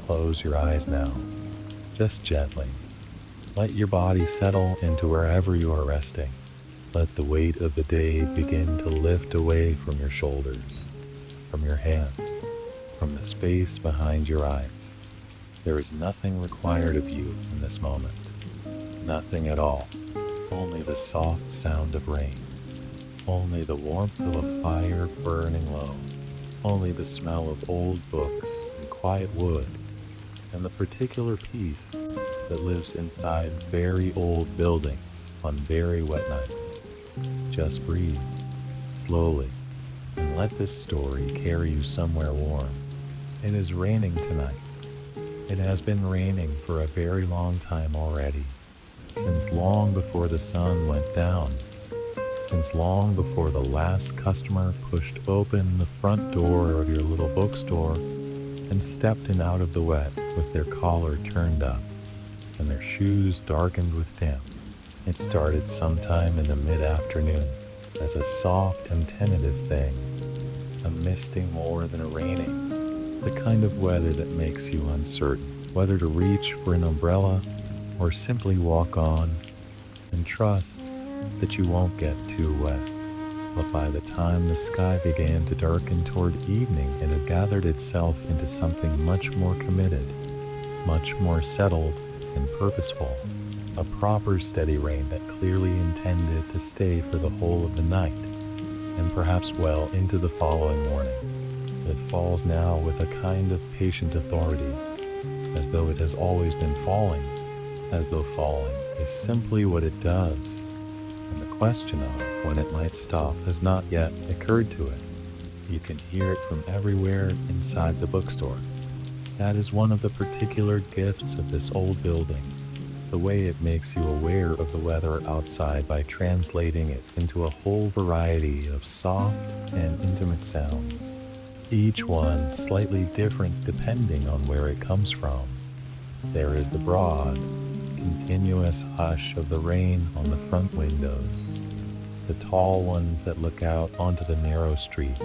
close your eyes now, just gently. Let your body settle into wherever you are resting. Let the weight of the day begin to lift away from your shoulders, from your hands, from the space behind your eyes. There is nothing required of you in this moment. Nothing at all. Only the soft sound of rain. Only the warmth of a fire burning low. Only the smell of old books and quiet wood, and the particular peace that lives inside very old buildings on very wet nights. Just breathe, slowly, and let this story carry you somewhere warm. It is raining tonight. It has been raining for a very long time already, since long before the sun went down, since long before the last customer pushed open the front door of your little bookstore and stepped in out of the wet with their collar turned up and their shoes darkened with damp. It started sometime in the mid-afternoon as a soft and tentative thing, a misting more than a raining, the kind of weather that makes you uncertain whether to reach for an umbrella or simply walk on and trust that you won't get too wet. But by the time the sky began to darken toward evening, it had gathered itself into something much more committed, much more settled and purposeful, a proper steady rain that clearly intended to stay for the whole of the night, and perhaps well into the following morning. It falls now with a kind of patient authority, as though it has always been falling, as though falling is simply what it does, and the question of when it might stop has not yet occurred to it. You can hear it from everywhere inside the bookstore. That is one of the particular gifts of this old building, the way it makes you aware of the weather outside by translating it into a whole variety of soft and intimate sounds, each one slightly different depending on where it comes from. There is the broad, continuous hush of the rain on the front windows, the tall ones that look out onto the narrow street,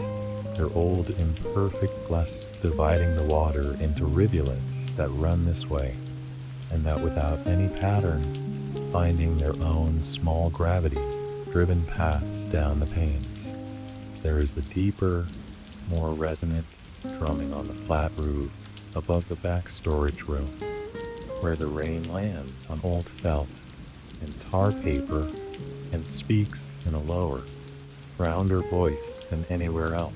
their old imperfect gusts dividing the water into rivulets that run this way, and that without any pattern, finding their own small gravity-driven paths down the panes. There is the deeper, more resonant drumming on the flat roof above the back storage room, where the rain lands on old felt and tar paper and speaks in a lower, rounder voice than anywhere else.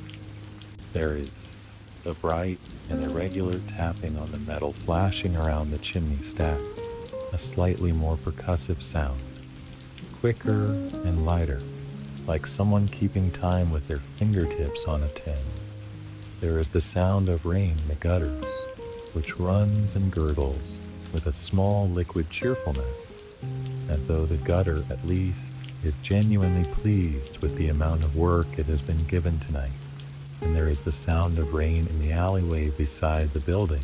There is the bright and irregular tapping on the metal flashing around the chimney stack, a slightly more percussive sound, quicker and lighter, like someone keeping time with their fingertips on a tin. There is the sound of rain in the gutters, which runs and gurgles with a small liquid cheerfulness, as though the gutter at least is genuinely pleased with the amount of work it has been given tonight. And there is the sound of rain in the alleyway beside the building,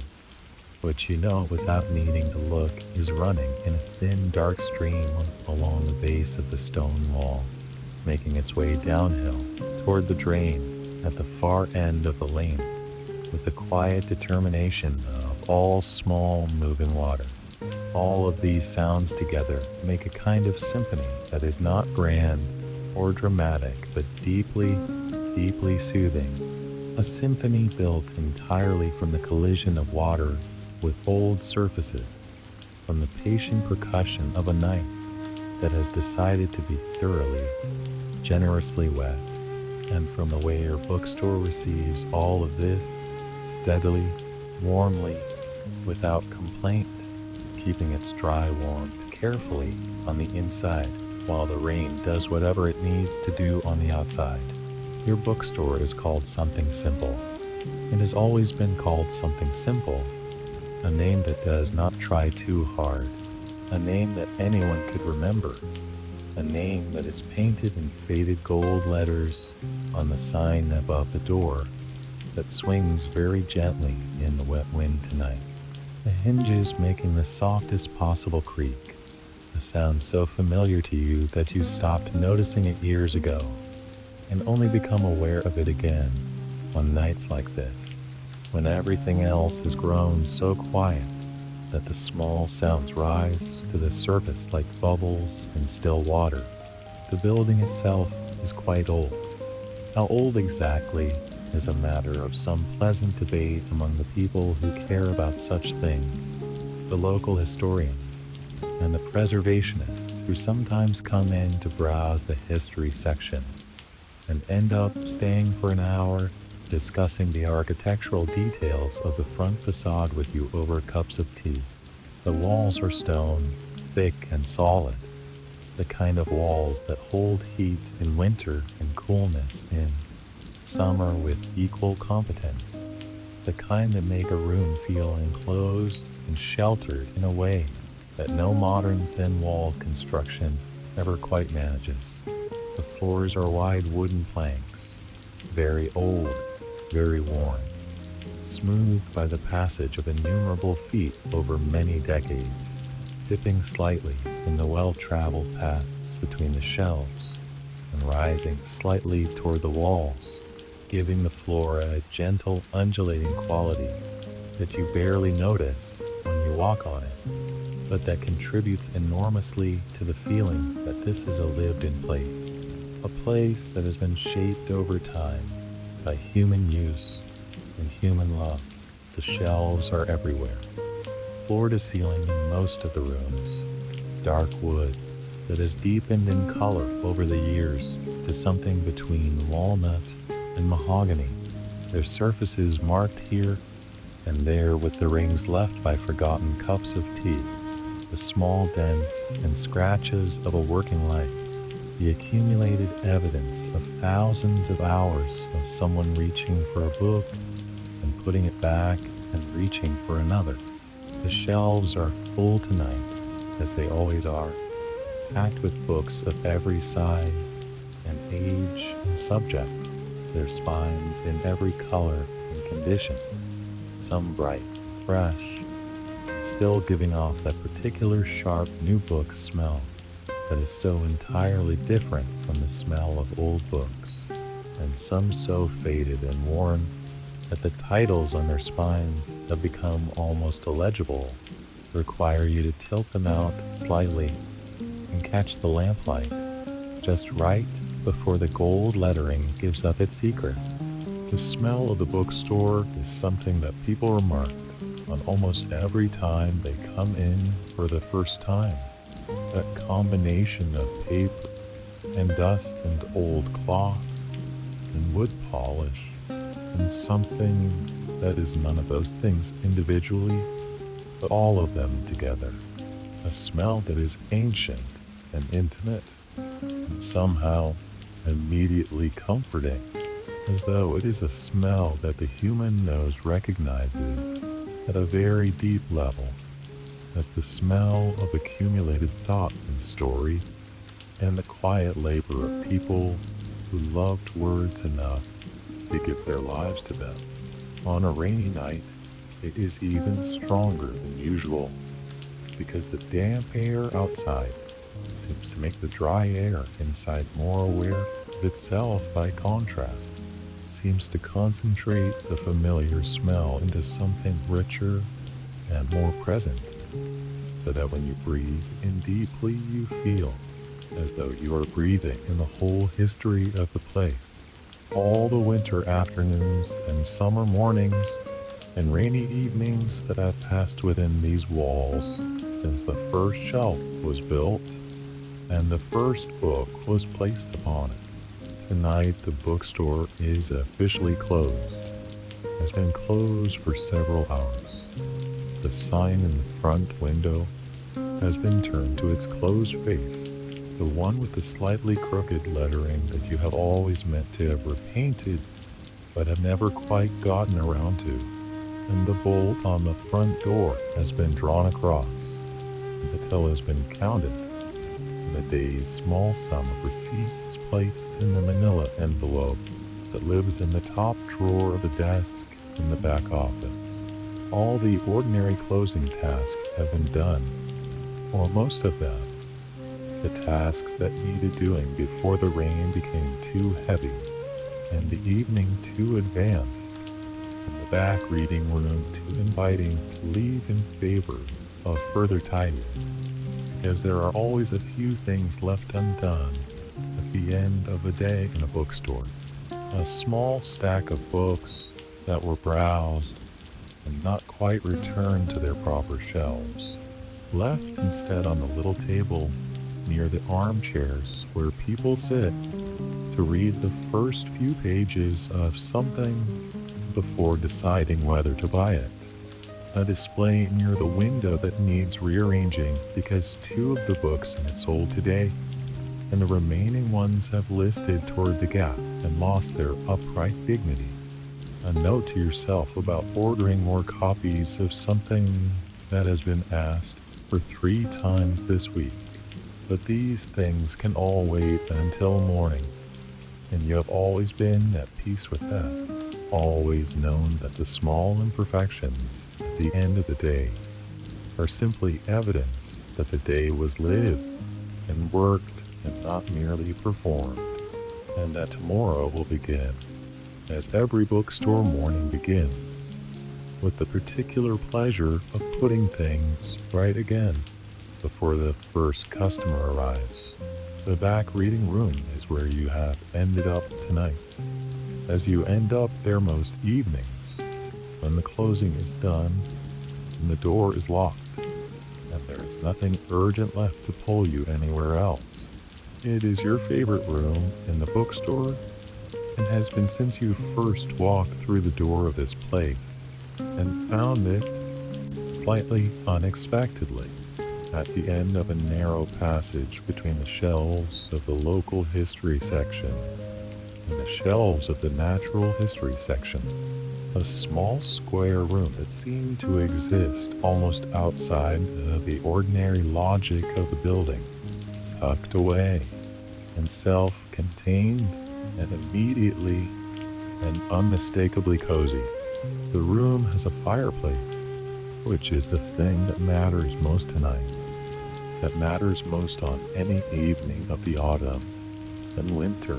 which you know without needing to look is running in a thin dark stream along the base of the stone wall, making its way downhill toward the drain at the far end of the lane, with the quiet determination of all small moving water. All of these sounds together make a kind of symphony that is not grand or dramatic, but deeply, deeply soothing. A symphony built entirely from the collision of water with old surfaces, from the patient percussion of a night that has decided to be thoroughly, generously wet, and from the way your bookstore receives all of this steadily, warmly, without complaint, keeping its dry warmth carefully on the inside while the rain does whatever it needs to do on the outside. Your bookstore is called Something Simple. It has always been called Something Simple, a name that does not try too hard, a name that anyone could remember, a name that is painted in faded gold letters on the sign above the door that swings very gently in the wet wind tonight. The hinges making the softest possible creak, a sound so familiar to you that you stopped noticing it years ago and only become aware of it again on nights like this. when everything else has grown so quiet that the small sounds rise to the surface like bubbles in still water. The building itself is quite old. How old exactly is a matter of some pleasant debate among the people who care about such things, the local historians and the preservationists who sometimes come in to browse the history section and end up staying for an hour discussing the architectural details of the front facade with you over cups of tea. The walls are stone, thick and solid, the kind of walls that hold heat in winter and coolness in summer with equal competence, the kind that make a room feel enclosed and sheltered in a way that no modern thin wall construction ever quite manages. The floors are wide wooden planks, very old, very worn, smoothed by the passage of innumerable feet over many decades, dipping slightly in the well-traveled paths between the shelves and rising slightly toward the walls, giving the floor a gentle undulating quality that you barely notice when you walk on it, but that contributes enormously to the feeling that this is a lived-in place, a place that has been shaped over time by human use and human love. The shelves are everywhere, floor to ceiling in most of the rooms, dark wood that has deepened in color over the years to something between walnut and mahogany, their surfaces marked here and there with the rings left by forgotten cups of tea, the small dents and scratches of a working life, the accumulated evidence of thousands of hours of someone reaching for a book and putting it back and reaching for another. The shelves are full tonight, as they always are, packed with books of every size and age and subject, their spines in every color and condition, some bright, fresh, still giving off that particular sharp new book smell that is so entirely different from the smell of old books, and some so faded and worn that the titles on their spines have become almost illegible, require you to tilt them out slightly and catch the lamplight just right before the gold lettering gives up its secret. The smell of the bookstore is something that people remark on almost every time they come in for the first time. That combination of paper and dust and old cloth and wood polish and something that is none of those things individually, but all of them together. A smell that is ancient and intimate and somehow immediately comforting, as though it is a smell that the human nose recognizes at a very deep level as the smell of accumulated thought and story and the quiet labor of people who loved words enough to give their lives to them. On a rainy night, it is even stronger than usual because the damp air outside seems to make the dry air inside more aware of itself by contrast, seems to concentrate the familiar smell into something richer and more present, so that when you breathe in deeply you feel as though you are breathing in the whole history of the place. All the winter afternoons and summer mornings and rainy evenings that I've passed within these walls since the first shelf was built and the first book was placed upon it. Tonight the bookstore is officially closed, has been closed for several hours. The sign in the front window has been turned to its closed face, the one with the slightly crooked lettering that you have always meant to have repainted but have never quite gotten around to, and the bolt on the front door has been drawn across, and the till has been counted, and the day's small sum of receipts placed in the manila envelope that lives in the top drawer of the desk in the back office. All the ordinary closing tasks have been done, or most of them, the tasks that needed doing before the rain became too heavy and the evening too advanced and the back reading room too inviting to leave in favor of further tidying, because there are always a few things left undone at the end of the day in a bookstore. A small stack of books that were browsed and not quite returned to their proper shelves, left instead on the little table near the armchairs where people sit to read the first few pages of something before deciding whether to buy it. A display near the window that needs rearranging because two of the books in it sold today, and the remaining ones have listed toward the gap and lost their upright dignity. A note to yourself about ordering more copies of something that has been asked for 3 times this week. But these things can all wait until morning, and you have always been at peace with that, always known that the small imperfections at the end of the day are simply evidence that the day was lived and worked and not merely performed, and that tomorrow will begin, as every bookstore morning begins, with the particular pleasure of putting things right again before the first customer arrives. The back reading room is where you have ended up tonight, as you end up there most evenings, when the closing is done and the door is locked, and there is nothing urgent left to pull you anywhere else. It is your favorite room in the bookstore, and has been since you first walked through the door of this place and found it slightly unexpectedly at the end of a narrow passage between the shelves of the local history section and the shelves of the natural history section. A small square room that seemed to exist almost outside of the ordinary logic of the building, tucked away and self-contained and immediately and unmistakably cozy. The room has a fireplace, which is the thing that matters most tonight, that matters most on any evening of the autumn and winter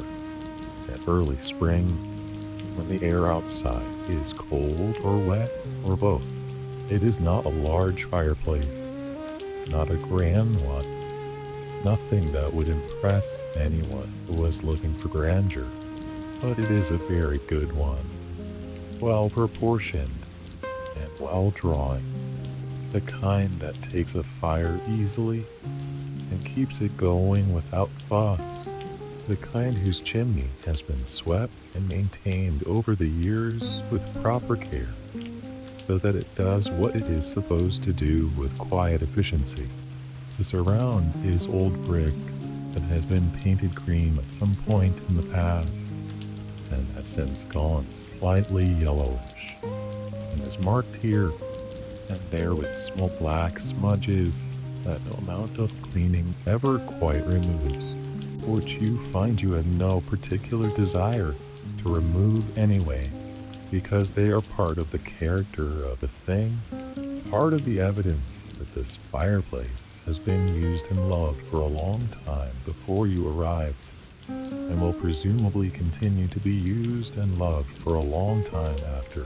and early spring, when the air outside is cold or wet or both. It is not a large fireplace, not a grand one, nothing that would impress anyone who was looking for grandeur, but it is a very good one, well proportioned and well drawn, the kind that takes a fire easily and keeps it going without fuss, the kind whose chimney has been swept and maintained over the years with proper care, so that it does what it is supposed to do with quiet efficiency. The surround is old brick that has been painted cream at some point in the past and has since gone slightly yellowish and is marked here and there with small black smudges that no amount of cleaning ever quite removes, which you find you have no particular desire to remove anyway, because they are part of the character of the thing, part of the evidence that this fireplace has been used and loved for a long time before you arrived, and will presumably continue to be used and loved for a long time after.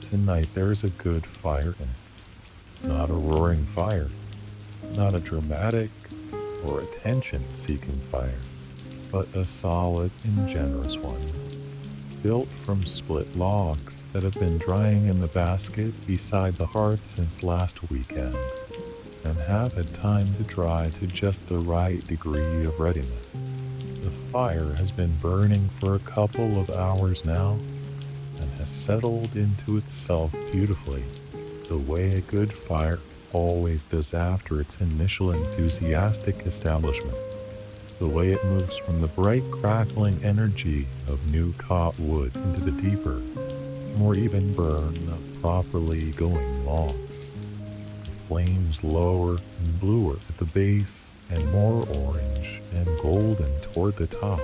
Tonight there is a good fire in it, not a roaring fire, not a dramatic or attention-seeking fire, but a solid and generous one, built from split logs that have been drying in the basket beside the hearth since last weekend, and have had time to dry to just the right degree of readiness. The fire has been burning for a couple of hours now, and has settled into itself beautifully, the way a good fire always does after its initial enthusiastic establishment, the way it moves from the bright crackling energy of new caught wood into the deeper, more even burn of properly going logs, the flames lower and bluer at the base and more orange and golden toward the top,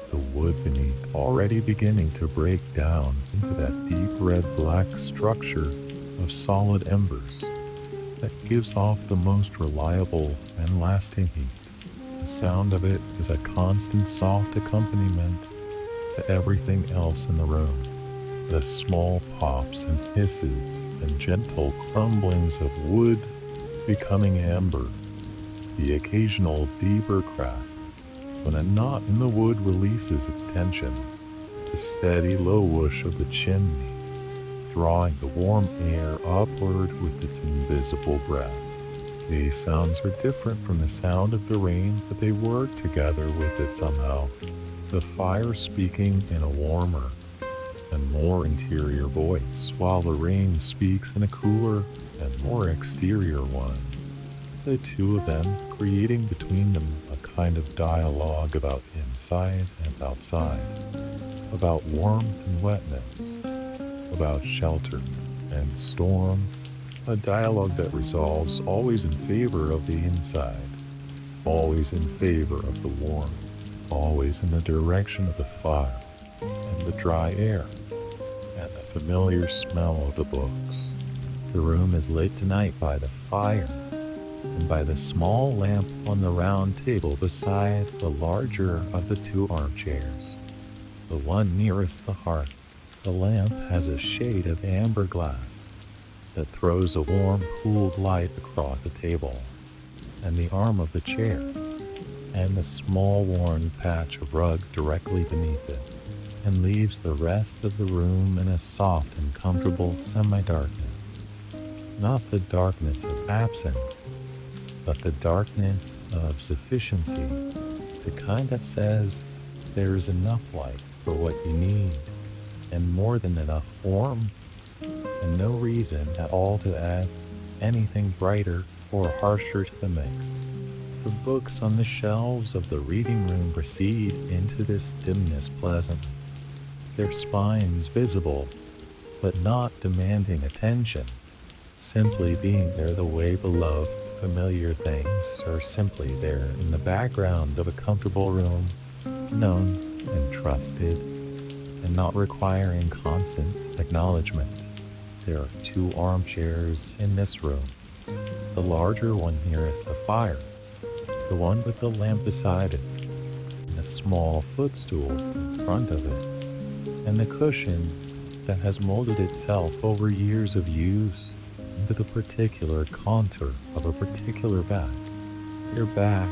the wood beneath already beginning to break down into that deep red-black structure of solid embers that gives off the most reliable and lasting heat. The sound of it is a constant soft accompaniment to everything else in the room. the small pops and hisses and gentle crumblings of wood becoming amber, the occasional deeper crack when a knot in the wood releases its tension, the steady low whoosh of the chimney, drawing the warm air upward with its invisible breath. These sounds are different from the sound of the rain, but they work together with it somehow. The fire speaking in a warmer and more interior voice, while the rain speaks in a cooler and more exterior one. The two of them creating between them a kind of dialogue about inside and outside, about warmth and wetness, about shelter and storm, a dialogue that resolves always in favor of the inside, always in favor of the warmth, always in the direction of the fire and the dry air and the familiar smell of the books. The room is lit tonight by the fire and by the small lamp on the round table beside the larger of the two armchairs, the one nearest the hearth. The lamp has a shade of amber glass that throws a warm, cooled light across the table, and the arm of the chair, and the small worn patch of rug directly beneath it, and leaves the rest of the room in a soft and comfortable semi-darkness. Not the darkness of absence, but the darkness of sufficiency, the kind that says there is enough light for what you need, and more than enough warmth, and no reason at all to add anything brighter or harsher to the mix. The books on the shelves of the reading room recede into this dimness pleasantly, their spines visible, but not demanding attention, simply being there the way beloved familiar things are simply there in the background of a comfortable room, known and trusted, and not requiring constant acknowledgement. There are two armchairs in this room, the larger one nearest the fire, the one with the lamp beside it, and a small footstool in front of it, and the cushion that has molded itself over years of use into the particular contour of a particular back. Your back,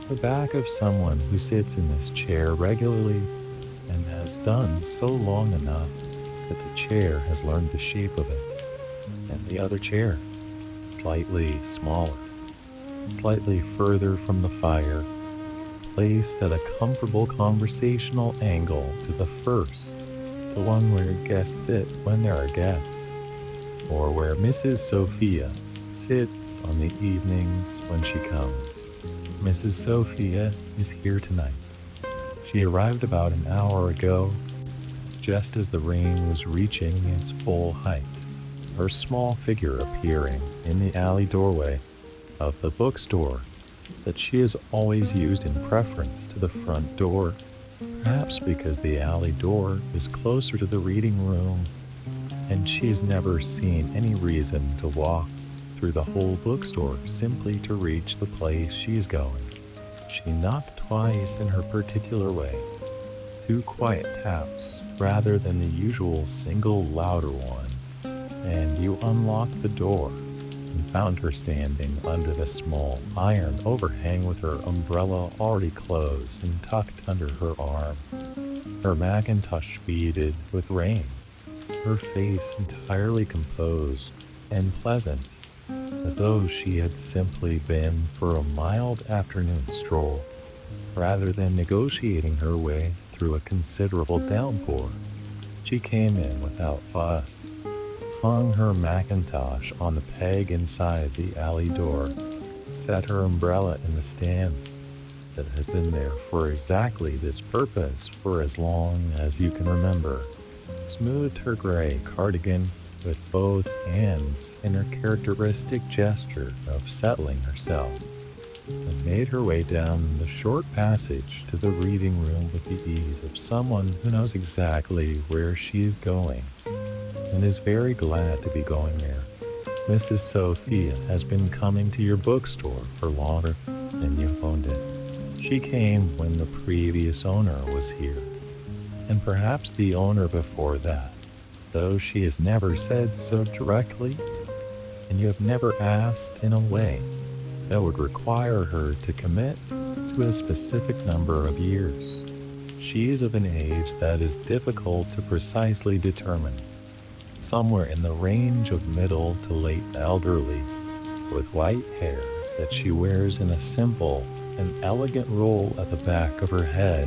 the back of someone who sits in this chair regularly and has done so long enough that the chair has learned the shape of it, and the other chair, slightly smaller, slightly further from the fire, placed at a comfortable conversational angle to the first, the one where guests sit when there are guests, or where Mrs. Sophia sits on the evenings when she comes. Mrs. Sophia is here tonight. She arrived about an hour ago, just as the rain was reaching its full height, her small figure appearing in the alley doorway of the bookstore that she has always used in preference to the front door, perhaps because the alley door is closer to the reading room, and she has never seen any reason to walk through the whole bookstore simply to reach the place she is going. She knocked twice in her particular way, 2 quiet taps rather than the usual single louder one, and you unlocked the door and found her standing under the small iron overhang with her umbrella already closed and tucked under her arm, her mackintosh beaded with rain, her face entirely composed and pleasant, as though she had simply been for a mild afternoon stroll, rather than negotiating her way through a considerable downpour. She came in without fuss, hung her mackintosh on the peg inside the alley door, set her umbrella in the stand that has been there for exactly this purpose for as long as you can remember, smoothed her gray cardigan with both hands in her characteristic gesture of settling herself, and made her way down the short passage to the reading room with the ease of someone who knows exactly where she is going and is very glad to be going there. Mrs. Sophia has been coming to your bookstore for longer than you've owned it. She came when the previous owner was here, and perhaps the owner before that, though she has never said so directly, and you have never asked in a way that would require her to commit to a specific number of years. She is of an age that is difficult to precisely determine, somewhere in the range of middle to late elderly, with white hair that she wears in a simple and elegant roll at the back of her head,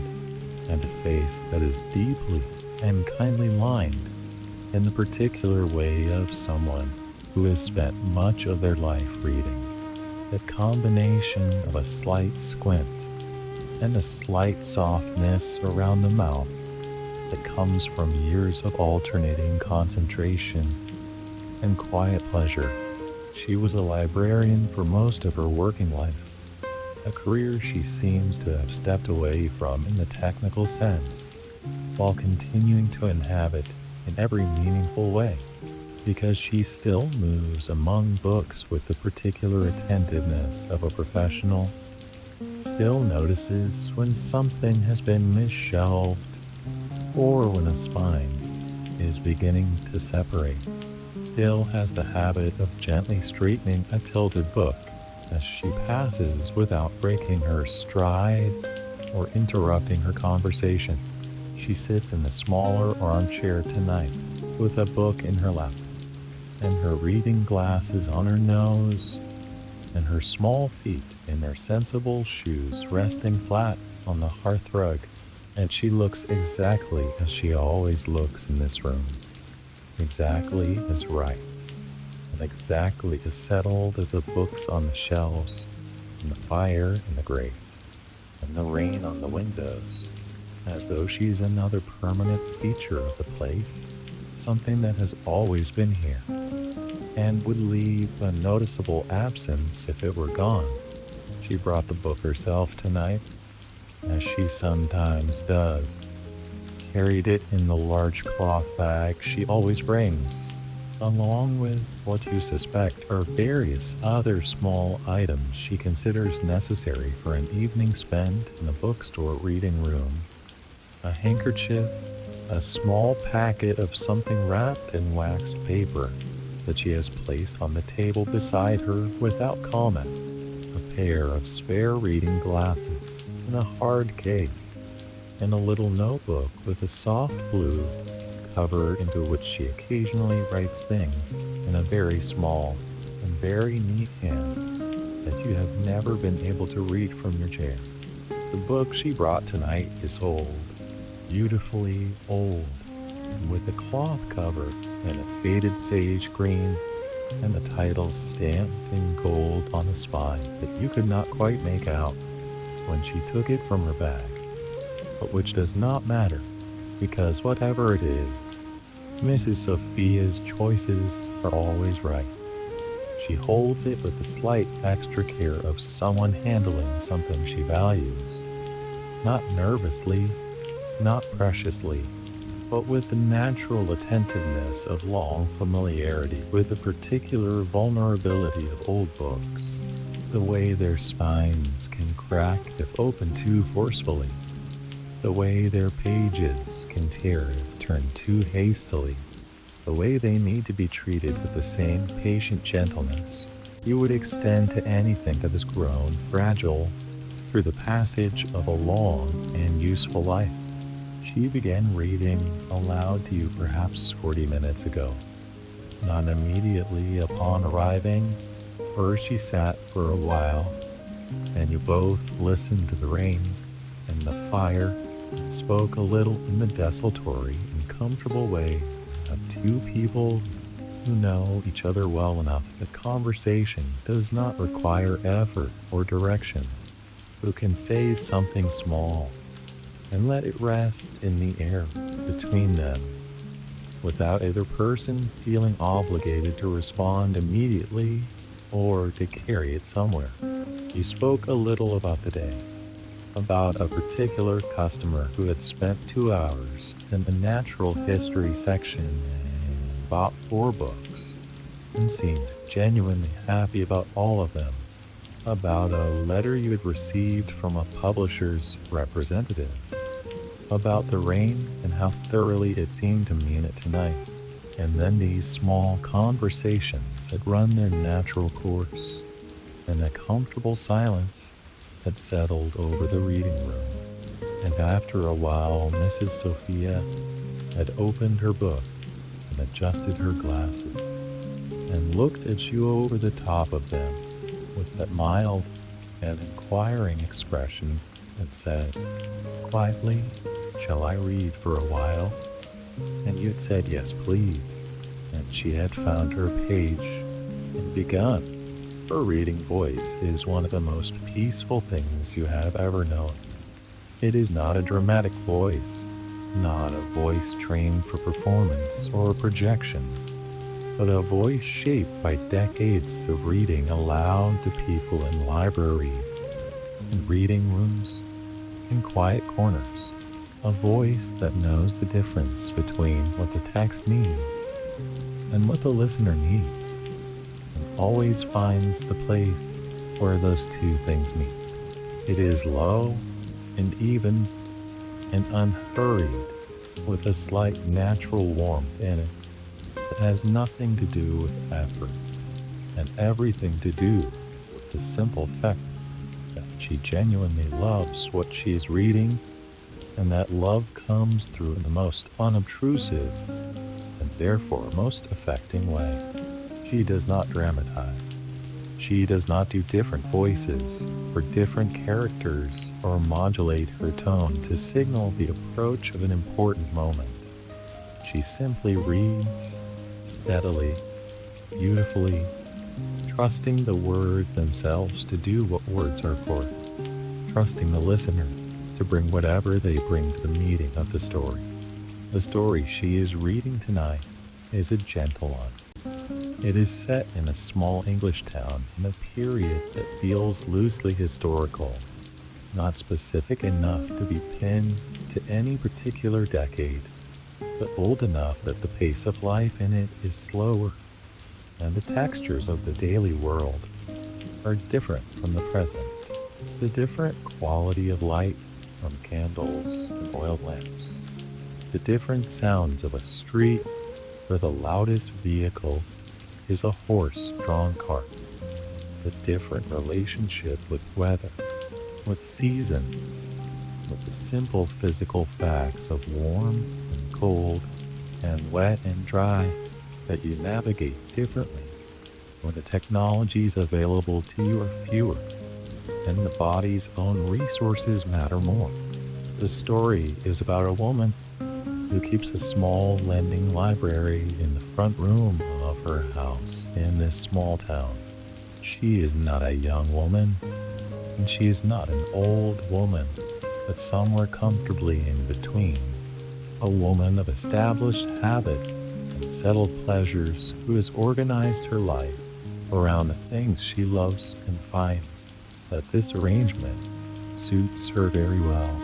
and a face that is deeply and kindly lined in the particular way of someone who has spent much of their life reading. That combination of a slight squint and a slight softness around the mouth that comes from years of alternating concentration and quiet pleasure. She was a librarian for most of her working life, a career she seems to have stepped away from in the technical sense, while continuing to inhabit in every meaningful way, because she still moves among books with the particular attentiveness of a professional, still notices when something has been misshelved or when a spine is beginning to separate, still has the habit of gently straightening a tilted book as she passes without breaking her stride or interrupting her conversation. She sits in the smaller armchair tonight with a book in her lap and her reading glasses on her nose and her small feet in their sensible shoes resting flat on the hearthrug, and she looks exactly as she always looks in this room, exactly as right and exactly as settled as the books on the shelves and the fire in the grate and the rain on the windows, as though she's another permanent feature of the place, something that has always been here and would leave a noticeable absence if it were gone. She brought the book herself tonight, as she sometimes does, carried it in the large cloth bag she always brings, along with what you suspect are various other small items she considers necessary for an evening spent in a bookstore reading room. A handkerchief, a small packet of something wrapped in waxed paper that she has placed on the table beside her without comment, a pair of spare reading glasses in a hard case, and a little notebook with a soft blue cover into which she occasionally writes things in a very small and very neat hand that you have never been able to read from your chair. The book she brought tonight is old, beautifully old, with a cloth cover and a faded sage green and the title stamped in gold on the spine that you could not quite make out when she took it from her bag, but which does not matter, because whatever it is, Mrs. Sophia's choices are always right. She holds it with the slight extra care of someone handling something she values, not nervously, not preciously, but with the natural attentiveness of long familiarity with the particular vulnerability of old books, the way their spines can crack if opened too forcefully, the way their pages can tear if turned too hastily, the way they need to be treated with the same patient gentleness you would extend to anything that has grown fragile through the passage of a long and useful life. She began reading aloud to you perhaps 40 minutes ago. Not immediately upon arriving, first she sat for a while, and you both listened to the rain and the fire, and spoke a little in the desultory and comfortable way of two people who know each other well enough that conversation does not require effort or direction, who can say something small and let it rest in the air between them, without either person feeling obligated to respond immediately or to carry it somewhere. You spoke a little about the day, about a particular customer who had spent 2 hours in the natural history section and bought 4 books, and seemed genuinely happy about all of them, about a letter you had received from a publisher's representative, about the rain and how thoroughly it seemed to mean it tonight, And then these small conversations had run their natural course, and a comfortable silence had settled over the reading room. And after a while, Mrs. Sophia had opened her book and adjusted her glasses and looked at you over the top of them with that mild and inquiring expression and said, quietly, "Shall I read for a while?" And you had said, "Yes, please." And she had found her page and begun. Her reading voice is one of the most peaceful things you have ever known. It is not a dramatic voice, not a voice trained for performance or projection, but a voice shaped by decades of reading aloud to people in libraries, in reading rooms, in quiet corners. A voice that knows the difference between what the text needs and what the listener needs, and always finds the place where those two things meet. It is low and even and unhurried, with a slight natural warmth in it that has nothing to do with effort and everything to do with the simple fact that she genuinely loves what she is reading, and that love comes through in the most unobtrusive and therefore most affecting way. She does not dramatize. She does not do different voices for different characters or modulate her tone to signal the approach of an important moment. She simply reads steadily, beautifully, trusting the words themselves to do what words are for, trusting the listener to bring whatever they bring to the meeting of the story. The story she is reading tonight is a gentle one. It is set in a small English town in a period that feels loosely historical, not specific enough to be pinned to any particular decade, but old enough that the pace of life in it is slower, and the textures of the daily world are different from the present. The different quality of light from candles and oil lamps, the different sounds of a street where the loudest vehicle is a horse-drawn cart, the different relationship with weather, with seasons, with the simple physical facts of warm and cold and wet and dry that you navigate differently when the technologies available to you are fewer and the body's own resources matter more. The story is about a woman who keeps a small lending library in the front room of her house in this small town. She is not a young woman, and she is not an old woman, but somewhere comfortably in between. A woman of established habits and settled pleasures who has organized her life around the things she loves and finds that this arrangement suits her very well.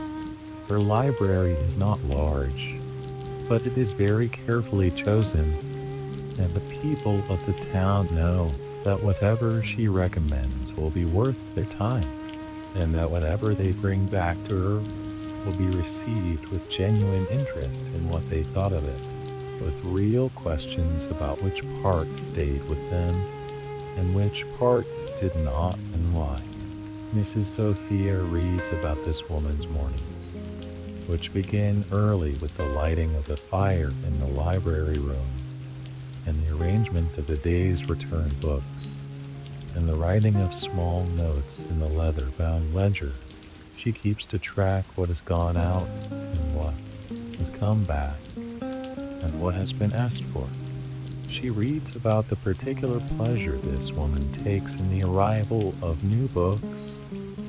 Her library is not large, but it is very carefully chosen, and the people of the town know that whatever she recommends will be worth their time, and that whatever they bring back to her will be received with genuine interest in what they thought of it, with real questions about which parts stayed with them and which parts did not and why. Mrs. Sophia reads about this woman's mornings, which begin early with the lighting of the fire in the library room and the arrangement of the day's return books and the writing of small notes in the leather-bound ledger. She keeps to track what has gone out and what has come back and what has been asked for. She reads about the particular pleasure this woman takes in the arrival of new books,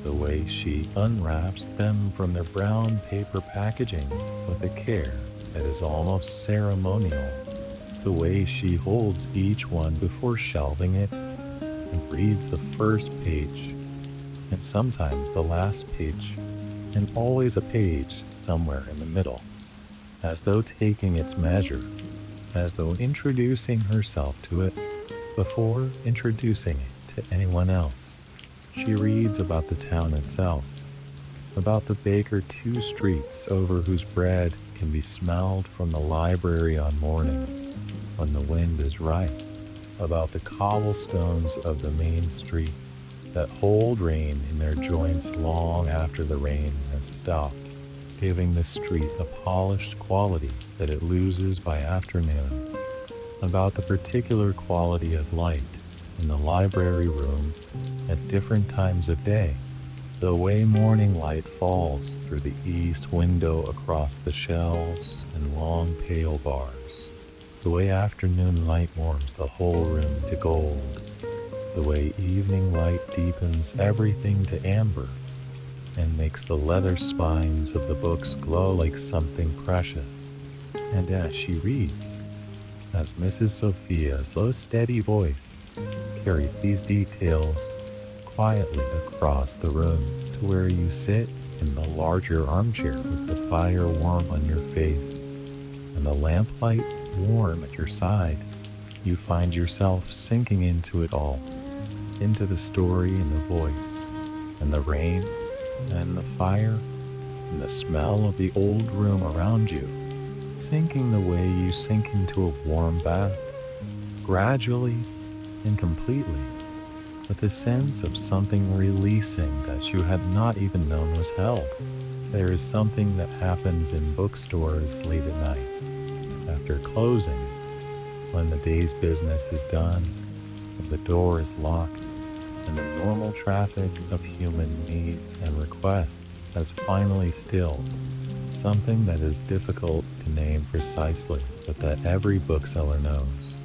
the way she unwraps them from their brown paper packaging with a care that is almost ceremonial, the way she holds each one before shelving it and reads the first page, and sometimes the last page, and always a page somewhere in the middle, as though taking its measure, as though introducing herself to it before introducing it to anyone else. She reads about the town itself, about the baker 2 streets over whose bread can be smelled from the library on mornings, when the wind is right, about the cobblestones of the main street that hold rain in their joints long after the rain has stopped, giving the street a polished quality that it loses by afternoon, about the particular quality of light in the library room at different times of day, the way morning light falls through the east window across the shelves and long pale bars, the way afternoon light warms the whole room to gold, the way evening light deepens everything to amber and makes the leather spines of the books glow like something precious. And as she reads, as Mrs. Sophia's low steady voice carries these details quietly across the room to where you sit in the larger armchair with the fire warm on your face and the lamplight warm at your side, you find yourself sinking into it all, into the story and the voice and the rain and the fire and the smell of the old room around you, sinking the way you sink into a warm bath, gradually and completely, with a sense of something releasing that you had not even known was held. There is something that happens in bookstores late at night, after closing, when the day's business is done, and the door is locked, and the normal traffic of human needs and requests has finally stilled. Something that is difficult to name precisely, but that every bookseller knows.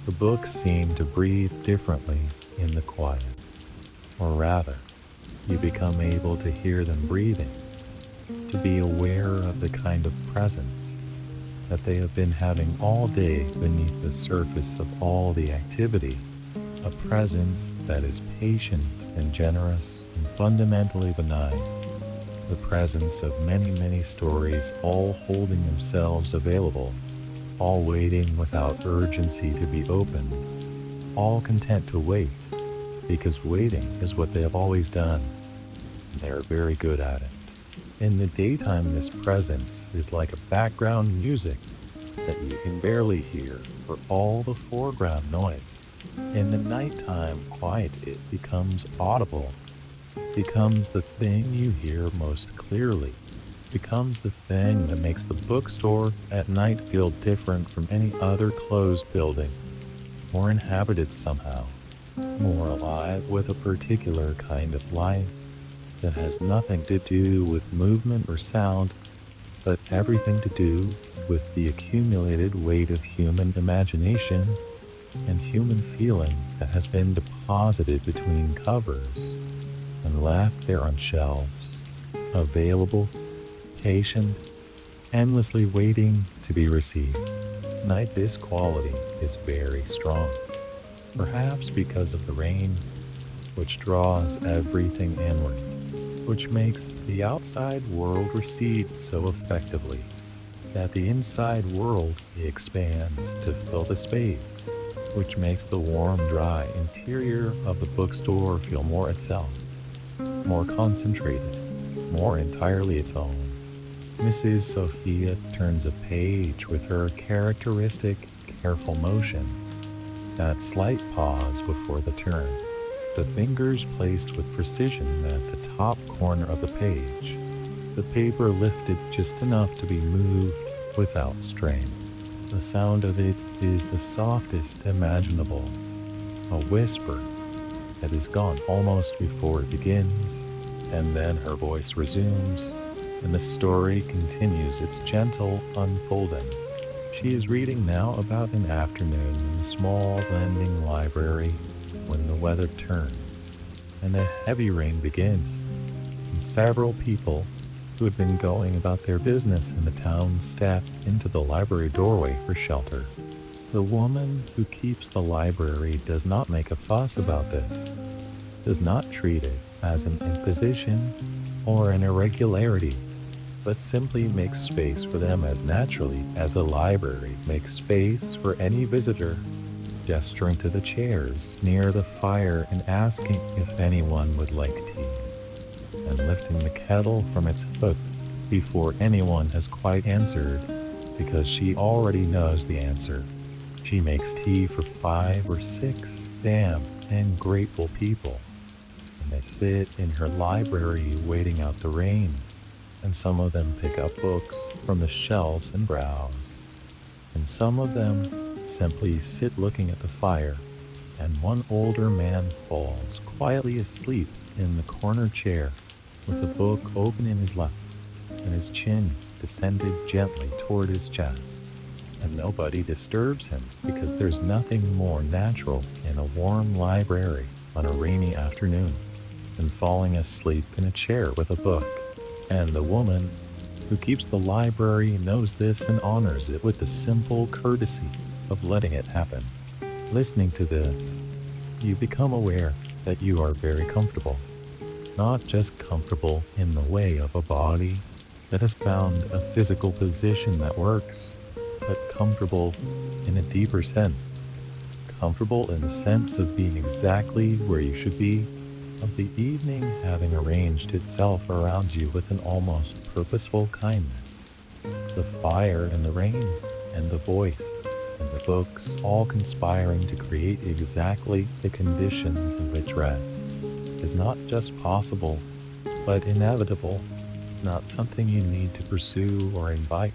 The books seem to breathe differently in the quiet, or rather, you become able to hear them breathing, to be aware of the kind of presence that they have been having all day beneath the surface of all the activity, a presence that is patient and generous and fundamentally benign, the presence of many, many stories all holding themselves available, all waiting without urgency to be opened, all content to wait, because waiting is what they have always done, and they are very good at it. In the daytime, this presence is like a background music that you can barely hear for all the foreground noise. In the nighttime quiet, it becomes audible, becomes the thing you hear most clearly, becomes the thing that makes the bookstore at night feel different from any other closed building, more inhabited somehow, more alive with a particular kind of life that has nothing to do with movement or sound, but everything to do with the accumulated weight of human imagination and human feeling that has been deposited between covers and left there on shelves, available, patient, endlessly waiting to be received. Night, this quality is very strong, perhaps because of the rain, which draws everything inward, which makes the outside world recede so effectively that the inside world expands to fill the space, which makes the warm, dry interior of the bookstore feel more itself, more concentrated, more entirely its own. Mrs. Sophia turns a page with her characteristic, careful motion, that slight pause before the turn, the fingers placed with precision at the top corner of the page, the paper lifted just enough to be moved without strain. The sound of it is the softest imaginable, a whisper that is gone almost before it begins, and then her voice resumes, and the story continues its gentle unfolding. She is reading now about an afternoon in the small lending library when the weather turns, and a heavy rain begins, and several people who had been going about their business in the town step into the library doorway for shelter. The woman who keeps the library does not make a fuss about this, does not treat it as an imposition or an irregularity, but simply makes space for them as naturally as a library makes space for any visitor, gesturing to the chairs near the fire and asking if anyone would like tea, and lifting the kettle from its hook before anyone has quite answered, because she already knows the answer, She makes tea for 5 or 6 damn and grateful people, and they sit in her library waiting out the rain, and some of them pick up books from the shelves and browse, and some of them simply sit looking at the fire, and one older man falls quietly asleep in the corner chair with a book open in his lap, and his chin descended gently toward his chest. And nobody disturbs him because there's nothing more natural in a warm library on a rainy afternoon than falling asleep in a chair with a book. And the woman who keeps the library knows this and honors it with the simple courtesy of letting it happen. Listening to this, you become aware that you are very comfortable. Not just comfortable in the way of a body that has found a physical position that works, but comfortable in a deeper sense. Comfortable in the sense of being exactly where you should be, of the evening having arranged itself around you with an almost purposeful kindness. The fire and the rain and the voice and the books all conspiring to create exactly the conditions in which rest is not just possible, but inevitable, not something you need to pursue or invite,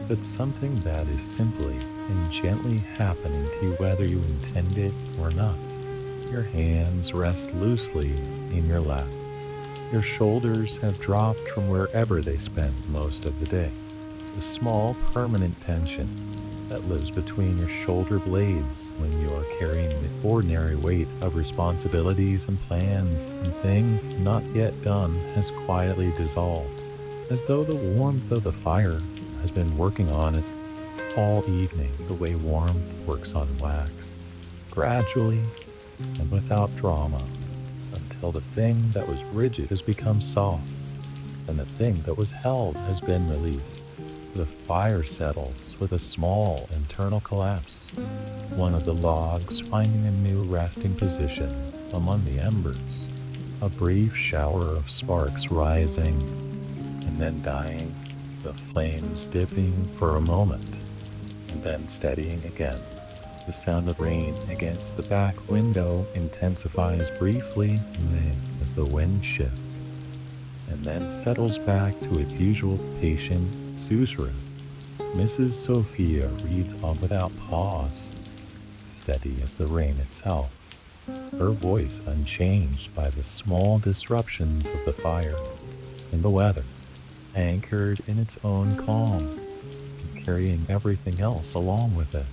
but something that is simply and gently happening to you whether you intend it or not. Your hands rest loosely in your lap. Your shoulders have dropped from wherever they spend most of the day. The small permanent tension that lives between your shoulder blades when you are carrying the ordinary weight of responsibilities and plans and things not yet done has quietly dissolved, as though the warmth of the fire has been working on it all evening the way warmth works on wax, gradually and without drama, until the thing that was rigid has become soft, and the thing that was held has been released. The fire settles with a small internal collapse, one of the logs finding a new resting position among the embers, a brief shower of sparks rising and then dying, the flames dipping for a moment and then steadying again. The sound of rain against the back window intensifies briefly as the wind shifts, and then settles back to its usual patient susurrus. Mrs. Sophia reads on without pause, steady as the rain itself, her voice unchanged by the small disruptions of the fire and the weather, anchored in its own calm, and carrying everything else along with it.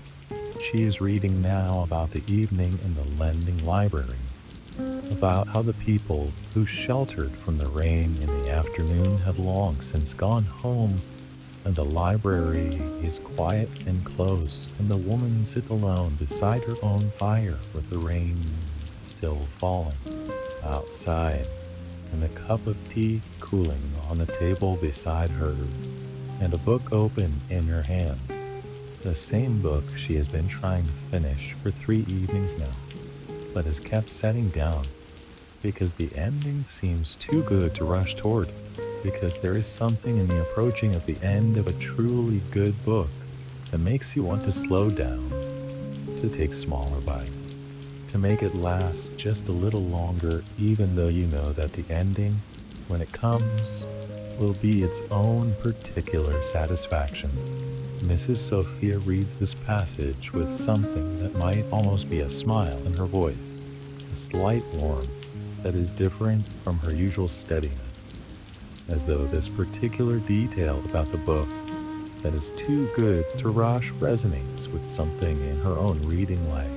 She is reading now about the evening in the lending library, about how the people who sheltered from the rain in the afternoon have long since gone home, and the library is quiet and closed, and the woman sits alone beside her own fire with the rain still falling outside, and a cup of tea cooling on the table beside her, and a book open in her hands. The same book she has been trying to finish for 3 evenings now, but has kept setting down because the ending seems too good to rush toward, because there is something in the approaching of the end of a truly good book that makes you want to slow down, to take smaller bites, to make it last just a little longer, even though you know that the ending, when it comes, will be its own particular satisfaction. Mrs. Sophia reads this passage with something that might almost be a smile in her voice, a slight warmth that is different from her usual steadiness, as though this particular detail about the book that is too good to rush resonates with something in her own reading life,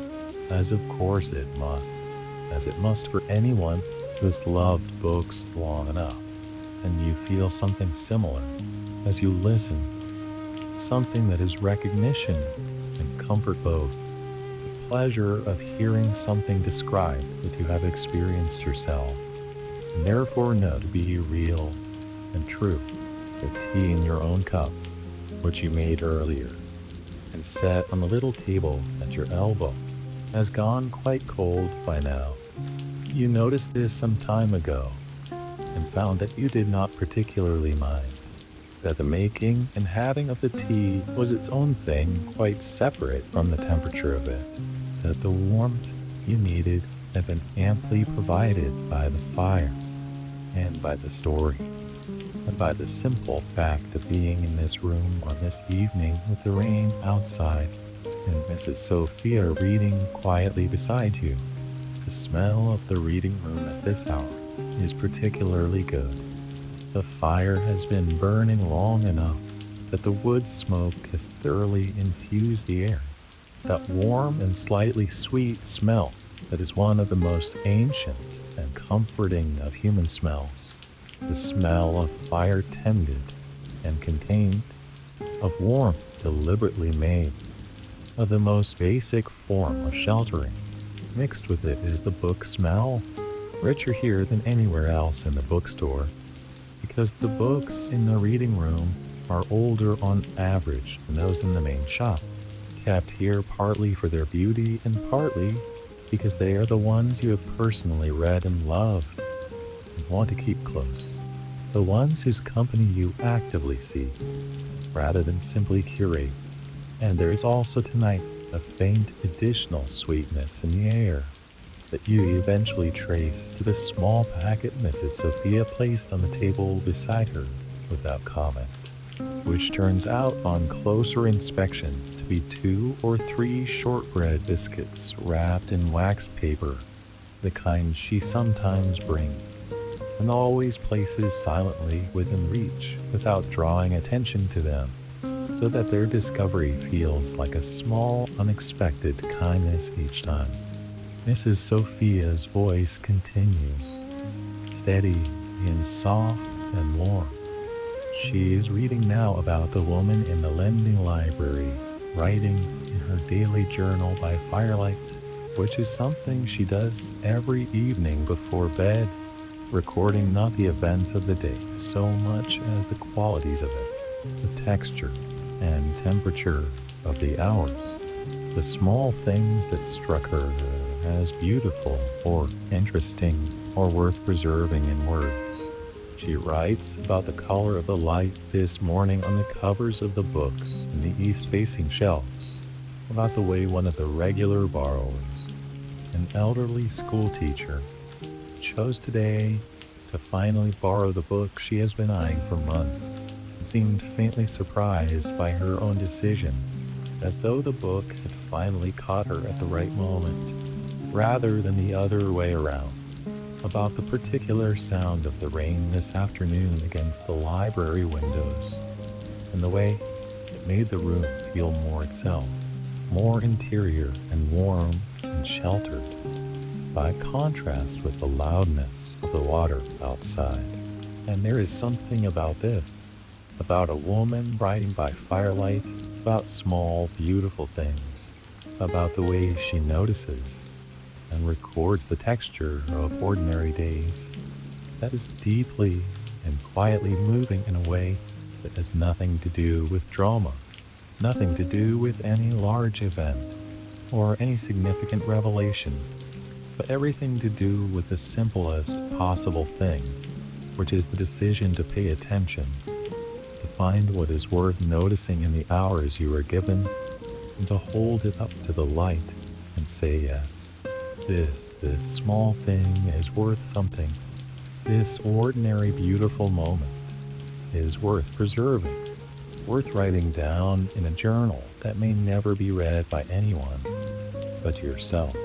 as of course it must for anyone who has loved books long enough. And you feel something similar as you listen, something that is recognition and comfort both, the pleasure of hearing something described that you have experienced yourself, and therefore know to be real and true. The tea in your own cup, which you made earlier, and set on the little table at your elbow, has gone quite cold by now. You noticed this some time ago, and found that you did not particularly mind, that the making and having of the tea was its own thing, quite separate from the temperature of it, that the warmth you needed had been amply provided by the fire and by the story, and by the simple fact of being in this room on this evening with the rain outside and Mrs. Sophia reading quietly beside you. The smell of the reading room at this hour is particularly good. The fire has been burning long enough that the wood smoke has thoroughly infused the air. That warm and slightly sweet smell that is one of the most ancient and comforting of human smells. The smell of fire tended and contained, of warmth deliberately made, of the most basic form of sheltering. Mixed with it is the book smell, richer here than anywhere else in the bookstore, because the books in the reading room are older on average than those in the main shop, kept here partly for their beauty and partly because they are the ones you have personally read and loved and want to keep close, the ones whose company you actively seek rather than simply curate. And there is also tonight a faint additional sweetness in the air that you eventually trace to the small packet Mrs. Sophia placed on the table beside her without comment, which turns out on closer inspection to be 2 or 3 shortbread biscuits wrapped in wax paper, the kind she sometimes brings and always places silently within reach without drawing attention to them, so that their discovery feels like a small, unexpected kindness each time. Mrs. Sophia's voice continues, steady and soft and warm. She is reading now about the woman in the lending library, writing in her daily journal by firelight, which is something she does every evening before bed, recording not the events of the day so much as the qualities of it, the texture and temperature of the hours, the small things that struck her as beautiful or interesting or worth preserving in words. She writes about the color of the light this morning on the covers of the books in the east-facing shelves, about the way one of the regular borrowers, an elderly schoolteacher, chose today to finally borrow the book she has been eyeing for months, seemed faintly surprised by her own decision, as though the book had finally caught her at the right moment, rather than the other way around, about the particular sound of the rain this afternoon against the library windows, and the way it made the room feel more itself, more interior and warm and sheltered, by contrast with the loudness of the water outside. And there is something about this, about a woman writing by firelight, about small, beautiful things, about the way she notices and records the texture of ordinary days, that is deeply and quietly moving in a way that has nothing to do with drama, nothing to do with any large event or any significant revelation, but everything to do with the simplest possible thing, which is the decision to pay attention, to find what is worth noticing in the hours you are given, and to hold it up to the light and say yes. This small thing is worth something. This ordinary beautiful moment is worth preserving, worth writing down in a journal that may never be read by anyone but yourself.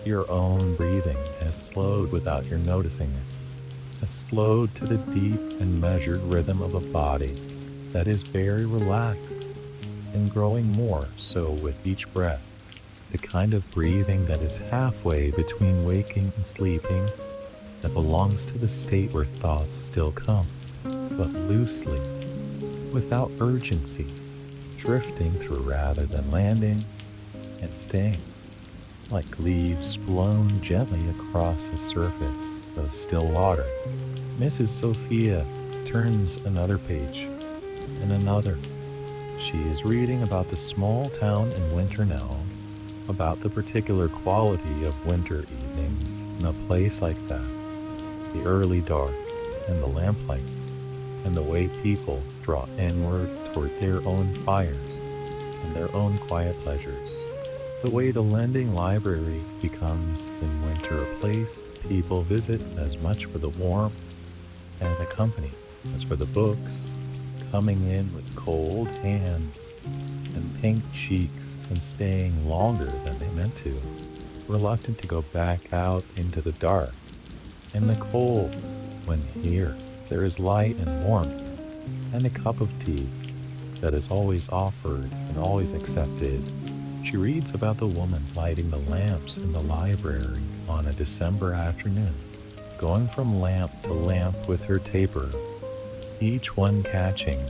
Your own breathing has slowed without your noticing it, has slowed to the deep and measured rhythm of a body that is very relaxed and growing more so with each breath, the kind of breathing that is halfway between waking and sleeping, that belongs to the state where thoughts still come, but loosely, without urgency, drifting through rather than landing and staying, like leaves blown gently across a surface of still water. Mrs. Sophia turns another page, and another. She is reading about the small town in winter now, about the particular quality of winter evenings in a place like that, the early dark and the lamplight, and the way people draw inward toward their own fires and their own quiet pleasures. The way the lending library becomes in winter a place people visit as much for the warmth and the company as for the books, coming in with cold hands and pink cheeks and staying longer than they meant to, reluctant to go back out into the dark and the cold when here there is light and warmth and a cup of tea that is always offered and always accepted. She reads about the woman lighting the lamps in the library on a December afternoon, going from lamp to lamp with her taper, each one catching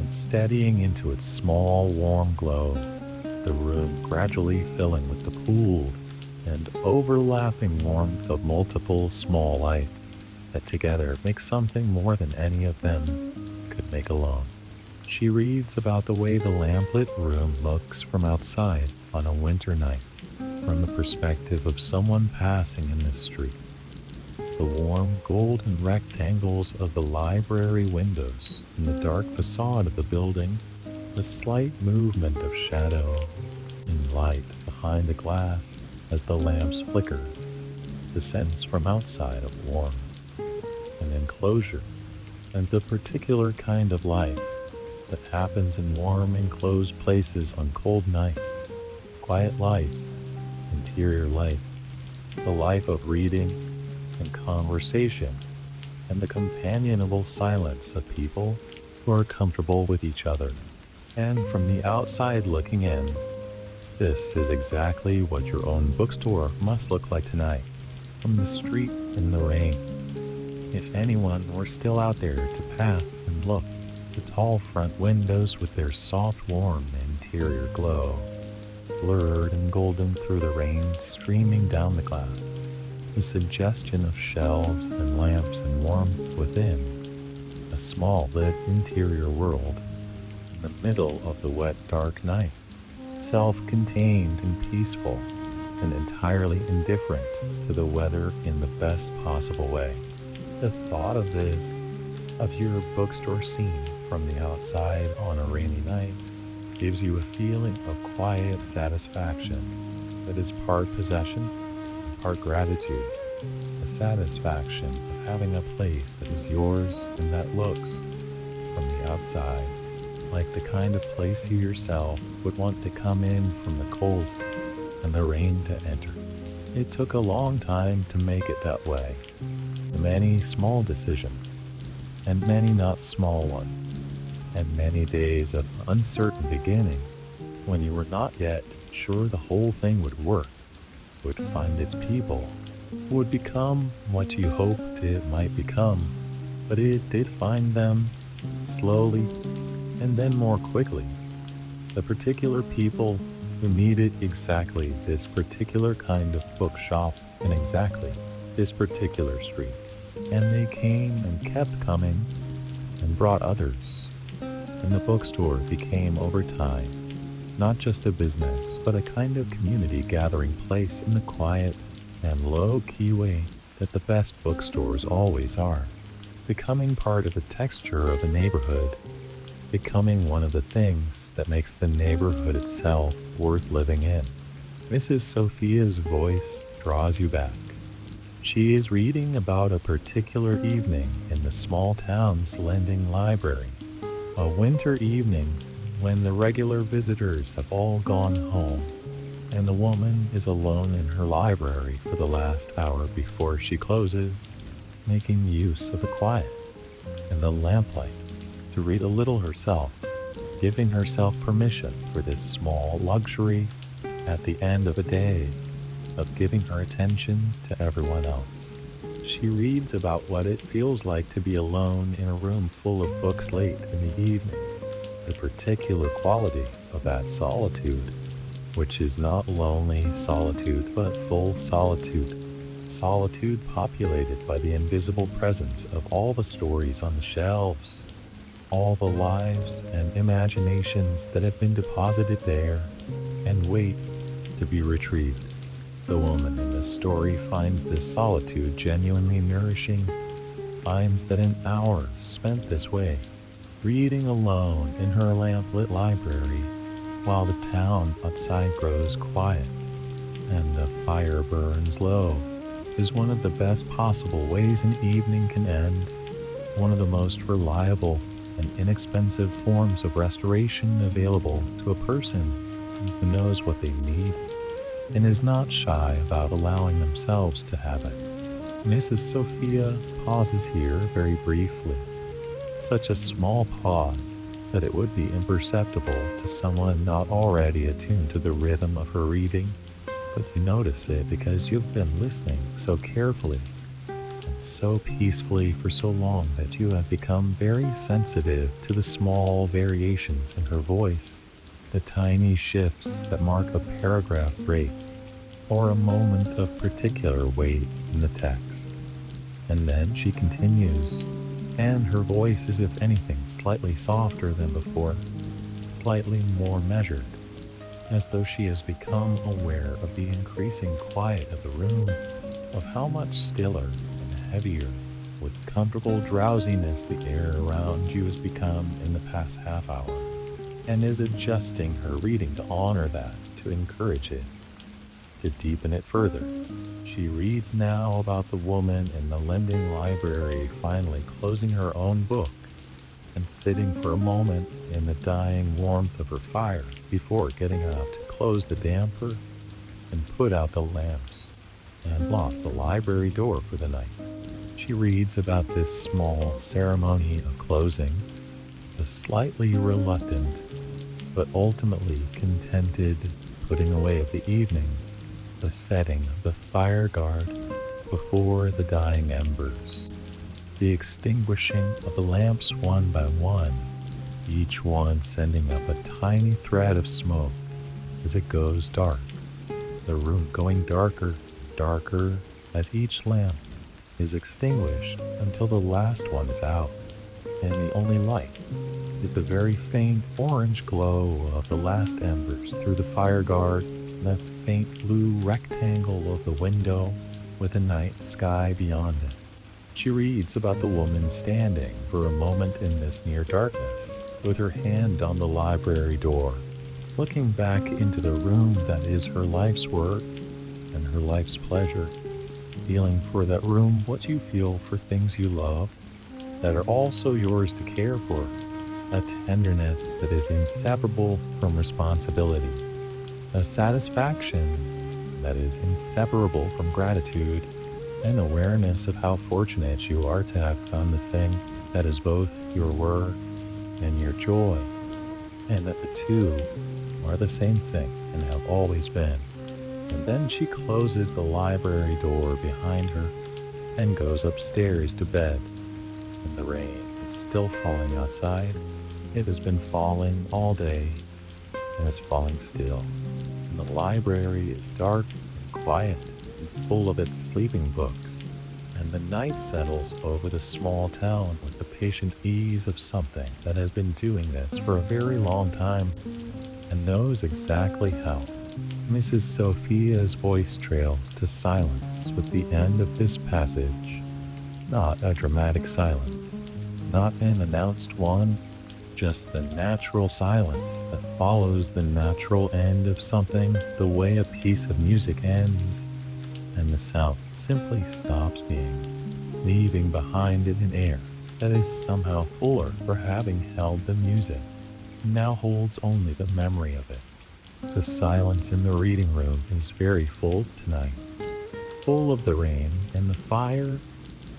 and steadying into its small warm glow, the room gradually filling with the pooled and overlapping warmth of multiple small lights that together make something more than any of them could make alone. She reads about the way the lamplit room looks from outside on a winter night, from the perspective of someone passing in the street. The warm golden rectangles of the library windows and the dark facade of the building, the slight movement of shadow and light behind the glass as the lamps flicker, the sense from outside of warmth and enclosure, and the particular kind of life that happens in warm enclosed places on cold nights, quiet life, interior life, the life of reading and conversation, and the companionable silence of people who are comfortable with each other. And from the outside looking in, this is exactly what your own bookstore must look like tonight, from the street in the rain. If anyone were still out there to pass and look, the tall front windows with their soft, warm interior glow, blurred and golden through the rain streaming down the glass, the suggestion of shelves and lamps and warmth within, a small lit interior world in the middle of the wet, dark night, self-contained and peaceful and entirely indifferent to the weather in the best possible way. The thought of this, of your bookstore scene from the outside on a rainy night, gives you a feeling of quiet satisfaction that is part possession, part gratitude, a satisfaction of having a place that is yours and that looks, from the outside, like the kind of place you yourself would want to come in from the cold and the rain to enter. It took a long time to make it that way, many small decisions, and many not small ones, and many days of uncertain beginning, when you were not yet sure the whole thing would work, would find its people, would become what you hoped it might become, but it did find them, slowly, and then more quickly, the particular people who needed exactly this particular kind of bookshop in exactly this particular street. And they came and kept coming and brought others. And the bookstore became over time not just a business, but a kind of community gathering place in the quiet and low-key way that the best bookstores always are, becoming part of the texture of the neighborhood, becoming one of the things that makes the neighborhood itself worth living in. Mrs. Sophia's voice draws you back. She is reading about a particular evening in the small town's lending library, a winter evening when the regular visitors have all gone home, and the woman is alone in her library for the last hour before she closes, making use of the quiet and the lamplight to read a little herself, giving herself permission for this small luxury at the end of a day of giving her attention to everyone else. She reads about what it feels like to be alone in a room full of books late in the evening, the particular quality of that solitude, which is not lonely solitude but full solitude, solitude populated by the invisible presence of all the stories on the shelves, all the lives and imaginations that have been deposited there and wait to be retrieved. The woman in the story finds this solitude genuinely nourishing finds that an hour spent this way, reading alone in her lamp-lit library while the town outside grows quiet and the fire burns low, is one of the best possible ways an evening can end, one of the most reliable and inexpensive forms of restoration available to a person who knows what they need and is not shy about allowing themselves to have it. Mrs. Sophia pauses here very briefly, such a small pause that it would be imperceptible to someone not already attuned to the rhythm of her reading, but you notice it because you've been listening so carefully and so peacefully for so long that you have become very sensitive to the small variations in her voice, the tiny shifts that mark a paragraph break or a moment of particular weight in the text. And then she continues, and her voice is, if anything, slightly softer than before, slightly more measured, as though she has become aware of the increasing quiet of the room, of how much stiller and heavier, with comfortable drowsiness, the air around you has become in the past half hour, and is adjusting her reading to honor that, to encourage it, to deepen it further. She reads now about the woman in the lending library finally closing her own book and sitting for a moment in the dying warmth of her fire before getting up to close the damper and put out the lamps and lock the library door for the night. She reads about this small ceremony of closing, the slightly reluctant but ultimately contented putting away of the evening, the setting of the fire guard before the dying embers, the extinguishing of the lamps one by one, each one sending up a tiny thread of smoke as it goes dark, the room going darker and darker as each lamp is extinguished until the last one is out, and the only light is the very faint orange glow of the last embers through the fire guard, the faint blue rectangle of the window with a night sky beyond it. She reads about the woman standing for a moment in this near darkness, with her hand on the library door, looking back into the room that is her life's work and her life's pleasure, feeling for that room what you feel for things you love that are also yours to care for, a tenderness that is inseparable from responsibility, a satisfaction that is inseparable from gratitude, an awareness of how fortunate you are to have found the thing that is both your work and your joy, and that the two are the same thing and have always been. And then she closes the library door behind her and goes upstairs to bed. And the rain is still falling outside. It has been falling all day and is falling still. And the library is dark and quiet and full of its sleeping books. And the night settles over the small town with the patient ease of something that has been doing this for a very long time and knows exactly how. Mrs. Sophia's voice trails to silence with the end of this passage. Not a dramatic silence, not an announced one, just the natural silence that follows the natural end of something, the way a piece of music ends, and the sound simply stops being, leaving behind it an air that is somehow fuller for having held the music, and now holds only the memory of it. The silence in the reading room is very full tonight, full of the rain and the fire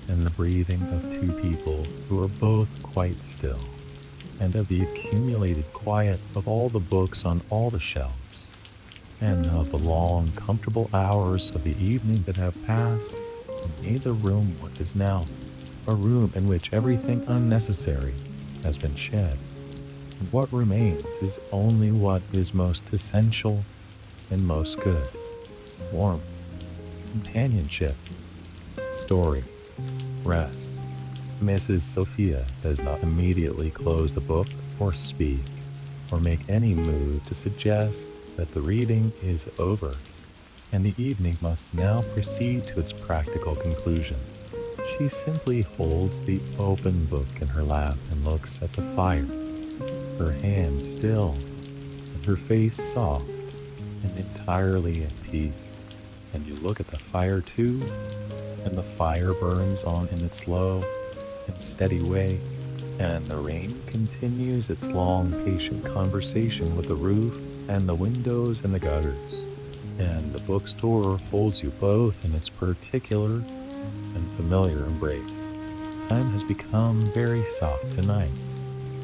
and the breathing of two people who are both quite still, and of the accumulated quiet of all the books on all the shelves, and of the long, comfortable hours of the evening that have passed and made the room what is now, a room in which everything unnecessary has been shed. And what remains is only what is most essential and most good: warmth, companionship, story, rest. Mrs. Sophia does not immediately close the book or speak or make any move to suggest that the reading is over and the evening must now proceed to its practical conclusion. She simply holds the open book in her lap and looks at the fire, her hands still, and her face soft and entirely at peace. And you look at the fire too, and the fire burns on in its slow and steady way, and the rain continues its long, patient conversation with the roof and the windows and the gutters. And the bookstore holds you both in its particular and familiar embrace. Time has become very soft tonight,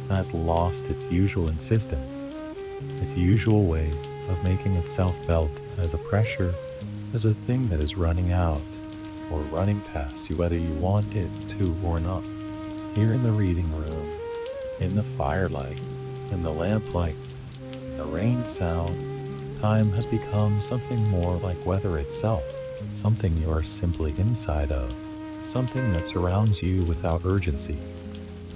has lost its usual insistence, its usual way of making itself felt as a pressure, as a thing that is running out or running past you whether you want it to or not. Here in the reading room, in the firelight, in the lamplight, in the rain sound, time has become something more like weather itself, something you are simply inside of, something that surrounds you without urgency,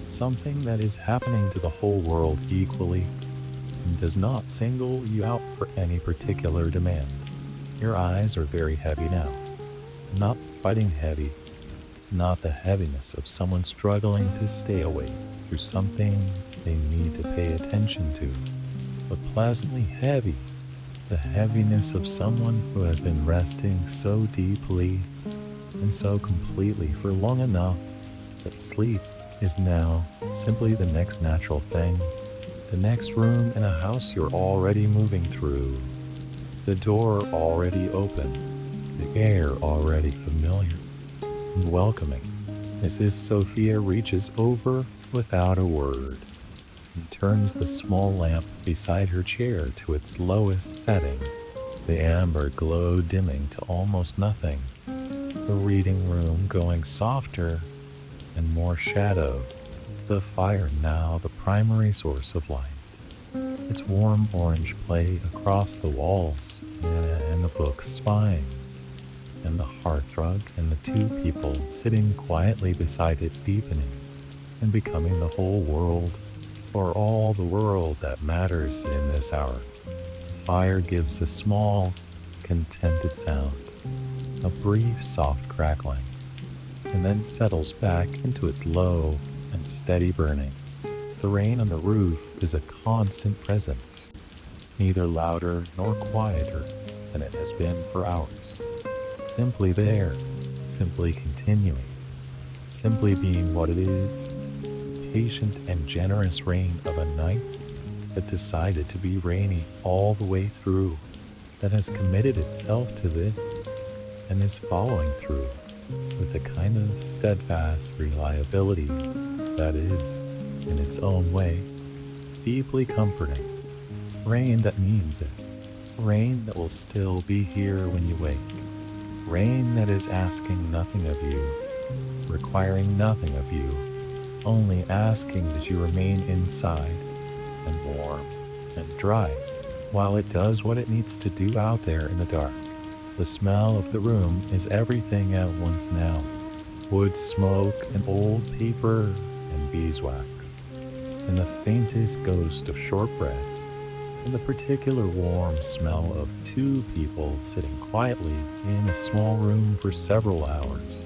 something that is happening to the whole world equally and does not single you out for any particular demand. Your eyes are very heavy now, not fighting heavy, not the heaviness of someone struggling to stay awake through something they need to pay attention to, but pleasantly heavy, the heaviness of someone who has been resting so deeply and so completely for long enough that sleep is now simply the next natural thing, the next room in a house you're already moving through, the door already open, the air already familiar and welcoming. Mrs. Sophia reaches over without a word and turns the small lamp beside her chair to its lowest setting, the amber glow dimming to almost nothing, the reading room going softer and more shadowed, the fire now the primary source of light, its warm orange play across the walls and the book's spines, and the hearthrug and the two people sitting quietly beside it deepening and becoming the whole world, or all the world that matters in this hour. The fire gives a small, contented sound, a brief soft crackling, and then settles back into its low and steady burning. The rain on the roof is a constant presence, neither louder nor quieter than it has been for hours. Simply there, simply continuing, simply being what it is, patient and generous rain of a night that decided to be rainy all the way through, that has committed itself to this and is following through with a kind of steadfast reliability that is, in its own way, deeply comforting. Rain that means it. Rain that will still be here when you wake. Rain that is asking nothing of you, requiring nothing of you, only asking that you remain inside and warm and dry while it does what it needs to do out there in the dark. The smell of the room is everything at once now. Wood smoke and old paper and beeswax, and the faintest ghost of shortbread, and the particular warm smell of two people sitting quietly in a small room for several hours.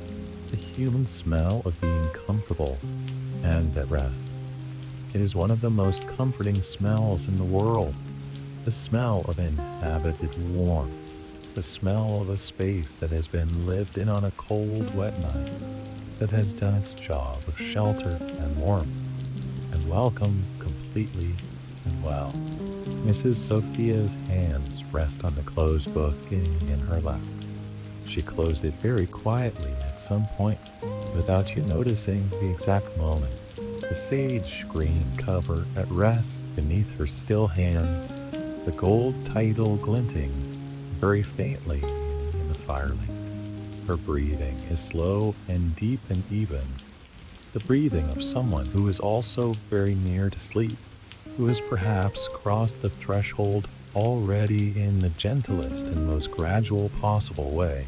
The human smell of being comfortable and at rest. It is one of the most comforting smells in the world. The smell of inhabited warmth. The smell of a space that has been lived in on a cold, wet night, that has done its job of shelter and warmth, and welcome completely and well. Mrs. Sophia's hands rest on the closed book in her lap. She closed it very quietly at some point, without you noticing the exact moment. The sage green cover at rest beneath her still hands, the gold title glinting very faintly in the firelight. Her breathing is slow and deep and even, the breathing of someone who is also very near to sleep, who has perhaps crossed the threshold already in the gentlest and most gradual possible way,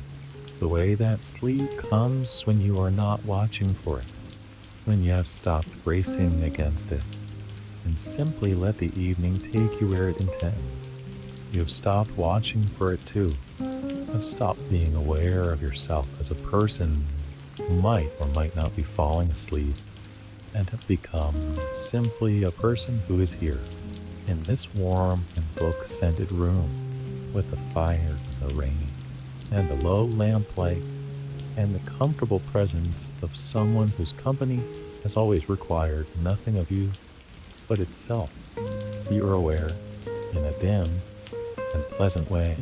the way that sleep comes when you are not watching for it, when you have stopped racing against it, and simply let the evening take you where it intends. You have stopped watching for it too, have stopped being aware of yourself as a person who might or might not be falling asleep and have become simply a person who is here in this warm and book-scented room with the fire and the rain and the low lamplight and the comfortable presence of someone whose company has always required nothing of you but itself. You are aware, in a dim and pleasant way,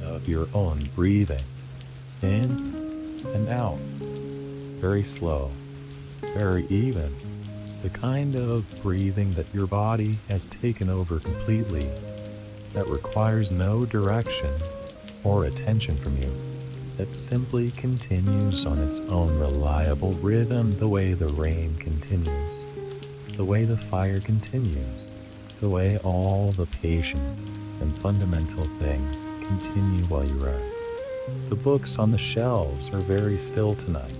of your own breathing, in and out, very slow, very even, the kind of breathing that your body has taken over completely, that requires no direction or attention from you, that simply continues on its own reliable rhythm, the way the rain continues, the way the fire continues, the way all the patient and fundamental things continue while you rest. The books on the shelves are very still tonight,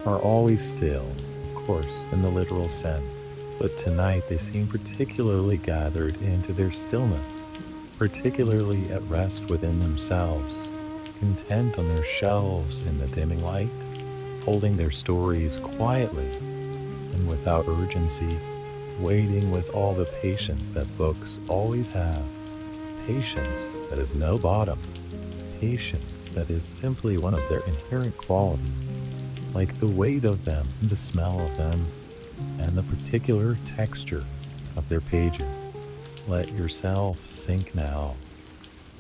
are always still, of course, in the literal sense, but tonight they seem particularly gathered into their stillness, particularly at rest within themselves, content on their shelves in the dimming light, holding their stories quietly and without urgency, waiting with all the patience that books always have, patience that is no bottom, patience that is simply one of their inherent qualities, like the weight of them and the smell of them and the particular texture of their pages. Let yourself sink now.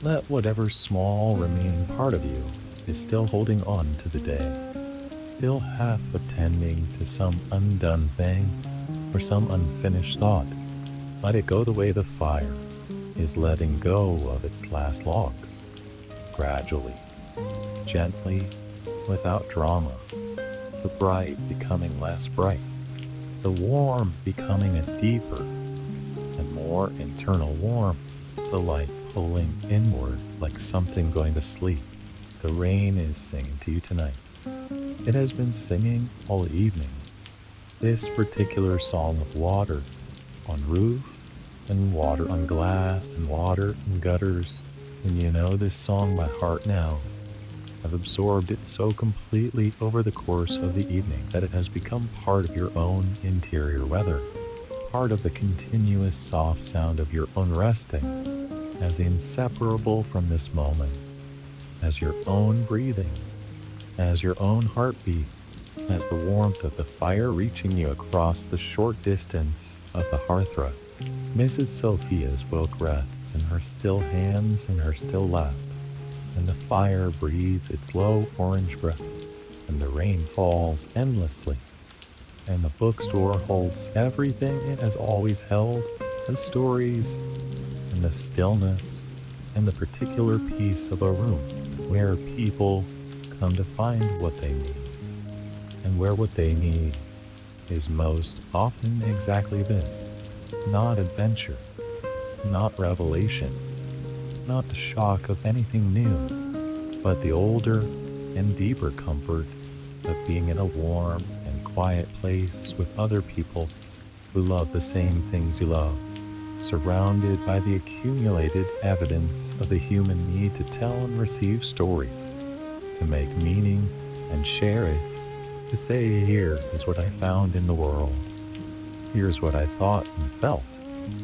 Let whatever small remaining part of you is still holding on to the day, still half attending to some undone thing or some unfinished thought. Let it go the way the fire is letting go of its last logs, gradually, gently, without drama, the bright becoming less bright, the warm becoming a deeper and more internal warmth, the light pulling inward like something going to sleep. The rain is singing to you tonight. It has been singing all evening. This particular song of water on roof and water on glass and water in gutters. And you know this song by heart now. I've absorbed it so completely over the course of the evening that it has become part of your own interior weather, part of the continuous soft sound of your own resting, as inseparable from this moment as your own breathing, as your own heartbeat, as the warmth of the fire reaching you across the short distance of the hearthrug. Mrs. Sophia's book rests in her still hands and her still lap, and the fire breathes its low orange breath, and the rain falls endlessly, and the bookstore holds everything it has always held, the stories and the stillness and the particular peace of a room where people come to find what they need, and where what they need is most often exactly this: not adventure, not revelation, not the shock of anything new, but the older and deeper comfort of being in a warm and quiet place with other people who love the same things you love, surrounded by the accumulated evidence of the human need to tell and receive stories, to make meaning and share it, to say, here is what I found in the world, here's what I thought and felt,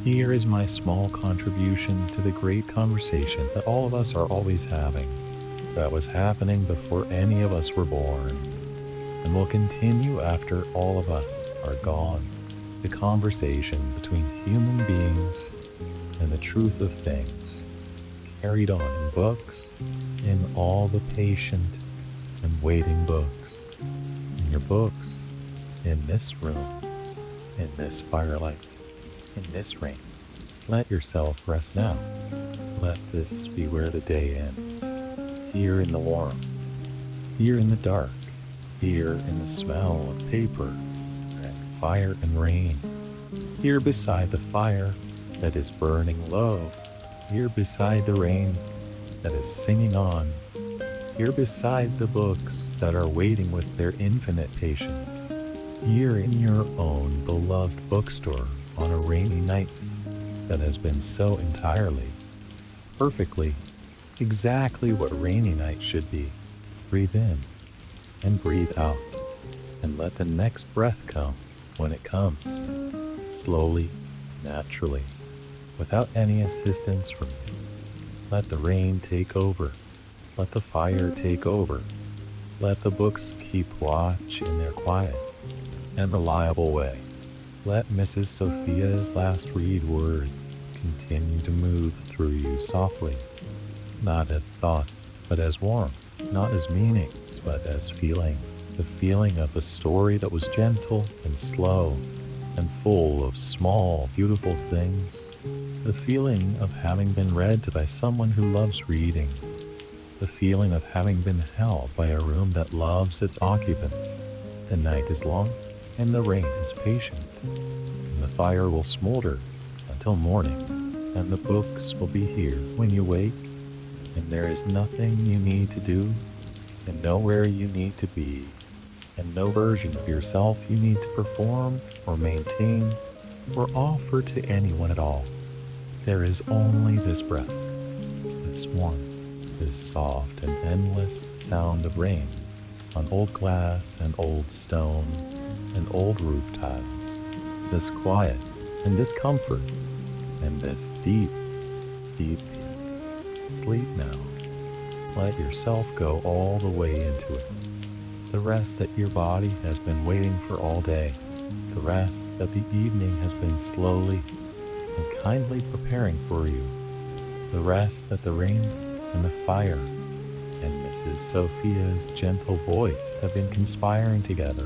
here is my small contribution to the great conversation that all of us are always having, that was happening before any of us were born, and will continue after all of us are gone. The conversation between human beings and the truth of things, carried on in books, in all the patient and waiting books, in your books, in this room, in this firelight, in this rain. Let yourself rest now. Let this be where the day ends, here in the warmth, here in the dark, here in the smell of paper and fire and rain, here beside the fire that is burning low, here beside the rain that is singing on, here beside the books that are waiting with their infinite patience, here in your own beloved bookstore on a rainy night that has been so entirely, perfectly, exactly what rainy night should be. Breathe in, and breathe out, and let the next breath come when it comes, slowly, naturally, without any assistance from you. Let the rain take over. Let the fire take over. Let the books keep watch in their quiet and reliable way. Let Mrs. Sophia's last read words continue to move through you softly, not as thoughts, but as warmth, not as meanings, but as feeling. The feeling of a story that was gentle and slow and full of small, beautiful things. The feeling of having been read to by someone who loves reading. The feeling of having been held by a room that loves its occupants. The night is long, and the rain is patient, and the fire will smolder until morning, and the books will be here when you wake, and there is nothing you need to do, and nowhere you need to be, and no version of yourself you need to perform or maintain or offer to anyone at all. There is only this breath, this warmth, this soft and endless sound of rain on old glass and old stone and old roof tiles, this quiet and this comfort and this deep, deep peace. Sleep now. Let yourself go all the way into it. The rest that your body has been waiting for all day. The rest that the evening has been slowly and kindly preparing for you. The rest that the rain and the fire and Mrs. Sophia's gentle voice have been conspiring together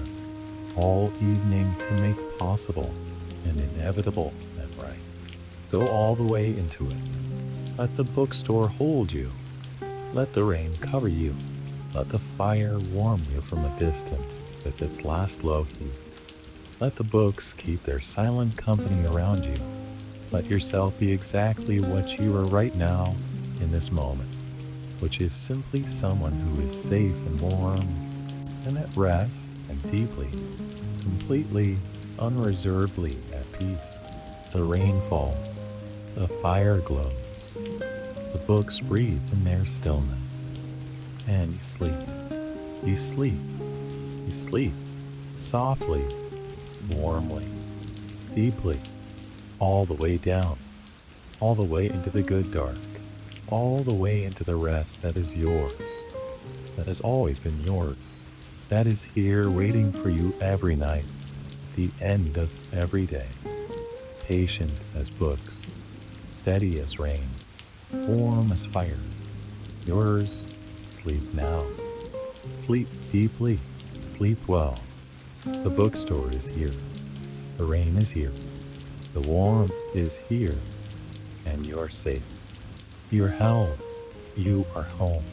all evening to make possible and inevitable and right. Go all the way into it. Let the bookstore hold you. Let the rain cover you. Let the fire warm you from a distance with its last low heat. Let the books keep their silent company around you. Let yourself be exactly what you are right now in this moment, which is simply someone who is safe and warm and at rest and deeply, completely, unreservedly at peace. The rain falls, the fire glows, the books breathe in their stillness, and you sleep. You sleep. You sleep softly, warmly, deeply, all the way down, all the way into the good dark, all the way into the rest that is yours, that has always been yours, that is here waiting for you every night, at the end of every day, patient as books, steady as rain, warm as fire. Yours. Sleep now. Sleep deeply. Sleep well. The bookstore is here. The rain is here. The warmth is here. And you're safe. You're held. You are home.